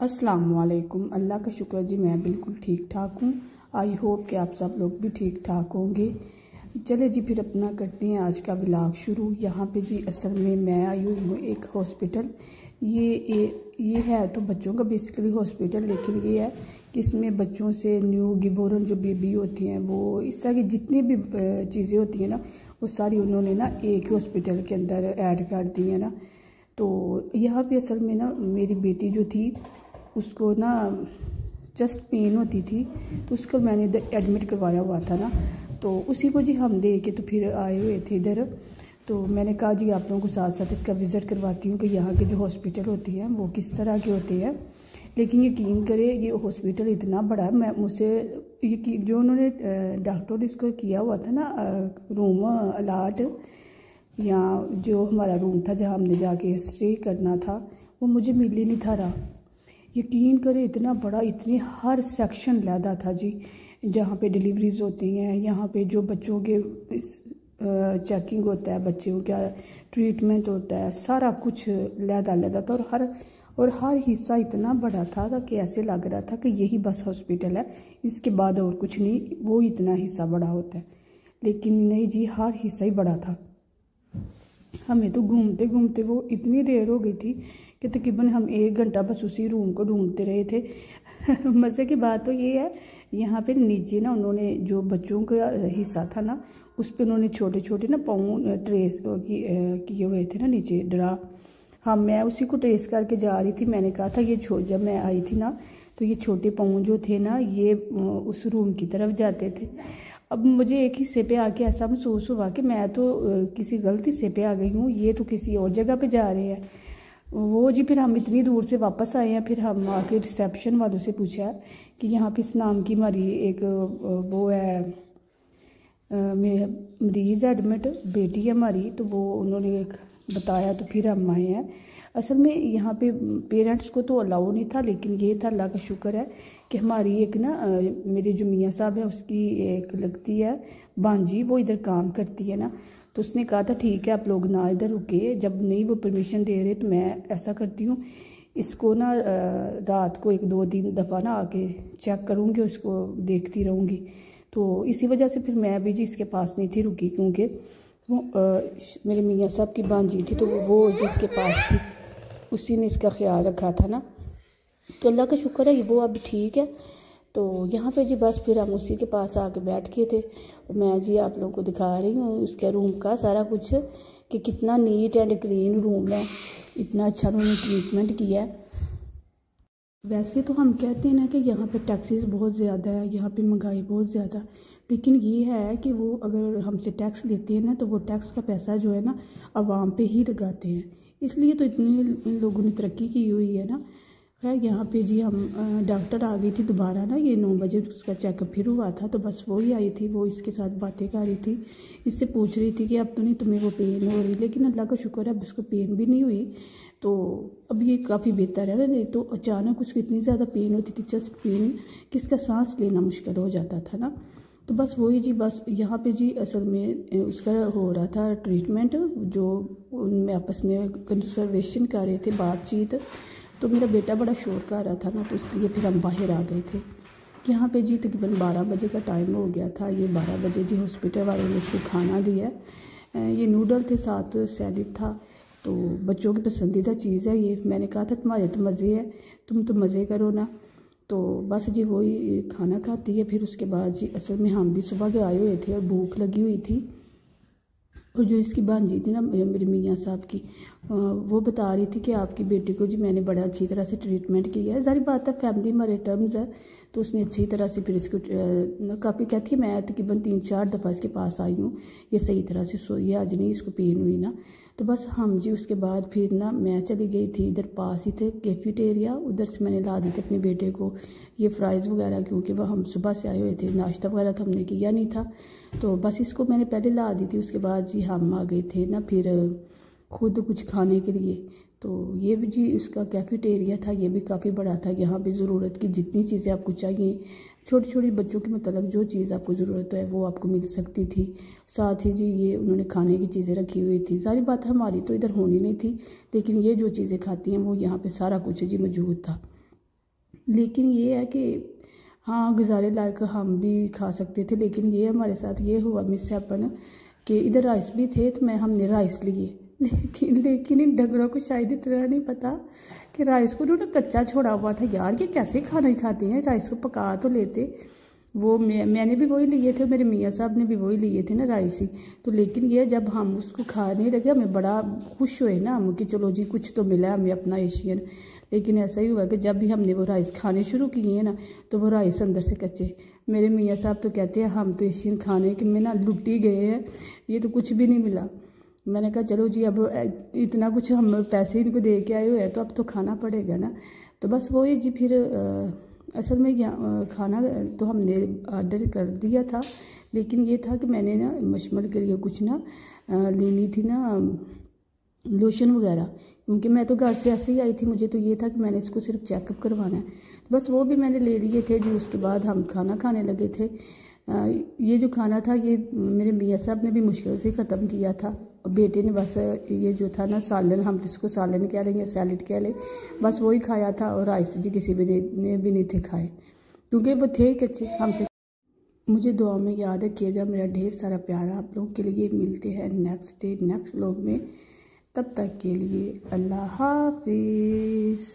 अस्सलाम वालेकुम। अल्लाह का शुक्र जी, मैं बिल्कुल ठीक ठाक हूँ। आई होप कि आप सब लोग भी ठीक ठाक होंगे। चले जी फिर अपना करते हैं आज का व्लॉग शुरू। यहाँ पे जी असल में मैं आई हुई हूँ एक हॉस्पिटल। ये है तो बच्चों का बेसिकली हॉस्पिटल, लेकिन ये है कि इसमें बच्चों से न्यू गिबोरन जो बेबी होती हैं वो इस तरह की जितनी भी चीज़ें होती हैं ना, वो सारी उन्होंने ना एक ही हॉस्पिटल के अंदर ऐड कर दी है ना। तो यहाँ पे असल में ना मेरी बेटी जो थी उसको ना चेस्ट पेन होती थी, तो उसको मैंने इधर एडमिट करवाया हुआ था ना। तो उसी को जी हम दे के तो फिर आए हुए थे इधर। तो मैंने कहा जी आप लोगों को साथ साथ इसका विज़िट करवाती हूँ कि यहाँ के जो हॉस्पिटल होती हैं वो किस तरह के होते हैं। लेकिन यकीन करें ये हॉस्पिटल इतना बड़ा है, मैं मुझसे ये जो उन्होंने डॉक्टर ने इसको किया हुआ था ना रूम अलाट, या जो हमारा रूम था जहाँ हमने जाके स्टे करना था, वो मुझे मिल ही नहीं था रहा। यकीन करें इतना बड़ा, इतनी हर सेक्शन लैदा था जी, जहाँ पे डिलीवरीज होती हैं, यहाँ पे जो बच्चों के चेकिंग होता है, बच्चों का ट्रीटमेंट होता है, सारा कुछ लैदा था। और हर हिस्सा इतना बड़ा था कि ऐसे लग रहा था कि यही बस हॉस्पिटल है, इसके बाद और कुछ नहीं, वो इतना हिस्सा बड़ा होता है। लेकिन नहीं जी, हर हिस्सा ही बड़ा था। हमें तो घूमते घूमते वो इतनी देर हो गई थी कि तकरीबन हम 1 घंटा बस उसी रूम को ढूंढते रहे थे। मज़े की बात तो ये है, यहाँ पे नीचे ना उन्होंने जो बच्चों का हिस्सा था ना, उस पर उन्होंने छोटे छोटे ना पाँव ट्रेस किए हुए थे ना नीचे ड्रा। हाँ, मैं उसी को ट्रेस करके जा रही थी। मैंने कहा था ये जब मैं आई थी ना, तो ये छोटे पाँव जो थे ना ये उस रूम की तरफ जाते थे। अब मुझे एक हिस्से पे आके ऐसा महसूस हुआ कि मैं तो किसी गलत हिस्से पे आ गई हूँ, ये तो किसी और जगह पे जा रहे हैं वो जी। फिर हम इतनी दूर से वापस आए हैं, फिर हम आके रिसेप्शन वालों से पूछा कि यहाँ पे इस नाम की हमारी एक वो है मरीज़ एडमिट, बेटी है हमारी, तो वो उन्होंने बताया, तो फिर हम आए हैं। असल में यहाँ पे पेरेंट्स को तो अलाउ नहीं था, लेकिन ये था अल्लाह का शुक्र है कि हमारी एक ना मेरे जो मियाँ साहब है उसकी एक लगती है भांजी, वो इधर काम करती है ना, तो उसने कहा था ठीक है आप लोग ना इधर रुके, जब नहीं वो परमिशन दे रहे तो मैं ऐसा करती हूँ, इसको ना रात को 1-2 दफ़ा ना आके चेक करूँगी, उसको देखती रहूँगी। तो इसी वजह से फिर मैं भी जी इसके पास नहीं थी रुकी, क्योंकि वो मेरे मियाँ साहब की भांजी थी, तो वो जिसके पास थी उसी ने इसका ख्याल रखा था ना। तो अल्लाह का शुक्र है वो अब ठीक है। तो यहाँ पे जी बस फिर हम उसी के पास आके बैठ गए थे। मैं जी आप लोगों को दिखा रही हूँ उसके रूम का सारा कुछ कि कितना नीट एंड क्लीन रूम है, इतना अच्छा उन्होंने ट्रीटमेंट किया है। वैसे तो हम कहते हैं ना कि यहाँ पे टैक्सेस बहुत ज़्यादा है, यहाँ पे महंगाई बहुत ज़्यादा, लेकिन ये है कि वो अगर हमसे टैक्स लेते हैं ना, तो वो टैक्स का पैसा जो है ना आवाम पे ही लगाते हैं, इसलिए तो इतने लोगों ने तरक्की की हुई है ना। खैर यहाँ पे जी हम डॉक्टर आ गई थी दोबारा ना, ये 9 बजे उसका चेकअप फिर हुआ था, तो बस वो ही आई थी, वो इसके साथ बातें कर रही थी, इससे पूछ रही थी कि अब तो नहीं तुम्हें वो पेन हो रही, लेकिन अल्लाह का शुक्र है अब उसको पेन भी नहीं हुई। तो अब ये काफ़ी बेहतर है ना, नहीं तो अचानक उसको इतनी ज़्यादा पेन होती थी, चेस्ट पेन, कि इसका सांस लेना मुश्किल हो जाता था ना। तो बस वही जी, बस यहाँ पे जी असल में उसका हो रहा था ट्रीटमेंट, जो उनमें आपस में कंसर्वेशन कर रहे थे, बातचीत। तो मेरा बेटा बड़ा शोर कर रहा था ना, तो इसलिए फिर हम बाहर आ गए थे। यहाँ पे जी तकरीबन 12 बजे का टाइम हो गया था। ये 12 बजे जी हॉस्पिटल वालों ने उसको खाना दिया। ये नूडल थे, साथ सैलेड था, तो बच्चों की पसंदीदा चीज़ है ये। मैंने कहा था तुम्हारे तो मज़े है, तुम तो मज़े करो ना। तो बस जी वही खाना खाती है। फिर उसके बाद जी असल में हम भी सुबह के आए हुए थे और भूख लगी हुई थी। और जो इसकी भांजी थी ना मेरे मियाँ साहब की, वो बता रही थी कि आपकी बेटी को जी मैंने बड़ा अच्छी तरह से ट्रीटमेंट किया है। सारी बात है, फैमिली हमारे टर्म्स है, तो उसने अच्छी तरह से फिर इसको काफ़ी कहती है, मैं तकरीबन 3-4 दफ़ा इसके पास आई हूँ, ये सही तरह से सोई है, आज नहीं इसको पेन हुई ना। तो बस हम जी उसके बाद फिर ना मैं चली गई थी, इधर पास ही थे कैफेटेरिया, उधर से मैंने ला दी थी अपने बेटे को ये फ्राइज़ वगैरह, क्योंकि वह हम सुबह से आए हुए थे, नाश्ता वगैरह तो हमने किया नहीं था, तो बस इसको मैंने पहले ला दी थी। उसके बाद जी हम आ गए थे ना फिर खुद कुछ खाने के लिए। तो ये भी जी उसका कैफेटेरिया था, ये भी काफ़ी बड़ा था। यहाँ पे ज़रूरत की जितनी चीज़ें आपको चाहिए, छोटी छोटी बच्चों के मतलब जो चीज़ आपको ज़रूरत है वो आपको मिल सकती थी। साथ ही जी ये उन्होंने खाने की चीज़ें रखी हुई थी। सारी बात हमारी तो इधर होनी नहीं थी, लेकिन ये जो चीज़ें खाती हैं वो यहाँ पे सारा कुछ जी मौजूद था। लेकिन ये है कि हाँ गुजारे लायक हम भी खा सकते थे, लेकिन ये हमारे साथ ये हुआ मिस हैपन कि इधर राइस भी थे तो हमने राइस लिए, लेकिन इन डंगरों को शायद इतना नहीं पता कि राइस को उन्होंने कच्चा छोड़ा हुआ था। यार ये कैसे खाना ही खाते हैं, राइस को पका तो लेते। वो मैंने भी वही लिए थे, मेरे मियाँ साहब ने भी वही लिए थे ना, राइस ही तो। लेकिन ये जब हम उसको खाने लगे हमें बड़ा खुश हुए ना हम कि चलो जी कुछ तो मिला हमें अपना एशियन। लेकिन ऐसा ही हुआ कि जब भी हमने वो राइस खाने शुरू किए हैं ना तो वो राइस अंदर से कच्चे। मेरे मियाँ साहब तो कहते हैं हम तो एशियन खाने के में ना लुट ही गए हैं, ये तो कुछ भी नहीं मिला। मैंने कहा चलो जी अब इतना कुछ हम पैसे इनको दे के आए हुए हैं तो अब तो खाना पड़ेगा ना। तो बस वही जी फिर असल में खाना तो हमने ऑर्डर कर दिया था, लेकिन ये था कि मैंने ना मशमल के लिए कुछ ना लेनी थी ना लोशन वगैरह, क्योंकि मैं तो घर से ऐसे ही आई थी, मुझे तो ये था कि मैंने इसको सिर्फ चेकअप करवाना है। बस वो भी मैंने ले लिए थे जी। उसके बाद हम खाना खाने लगे थे। ये जो खाना था ये मेरे मियाँ साहब ने भी मुश्किल से ख़त्म किया था। बेटे ने बस ये जो था ना सालन, हम तो इसको सालन कह लेंगे, सैलेड कह लें, बस वही खाया था। और राइस जी किसी भी ने भी नहीं थे खाए, क्योंकि वो थे कच्चे हमसे। मुझे दुआ में याद रखिएगा, मेरा ढेर सारा प्यार आप लोगों के लिए। मिलते हैं नेक्स्ट डे नेक्स्ट व्लॉग में, तब तक के लिए अल्लाह हाफिज़।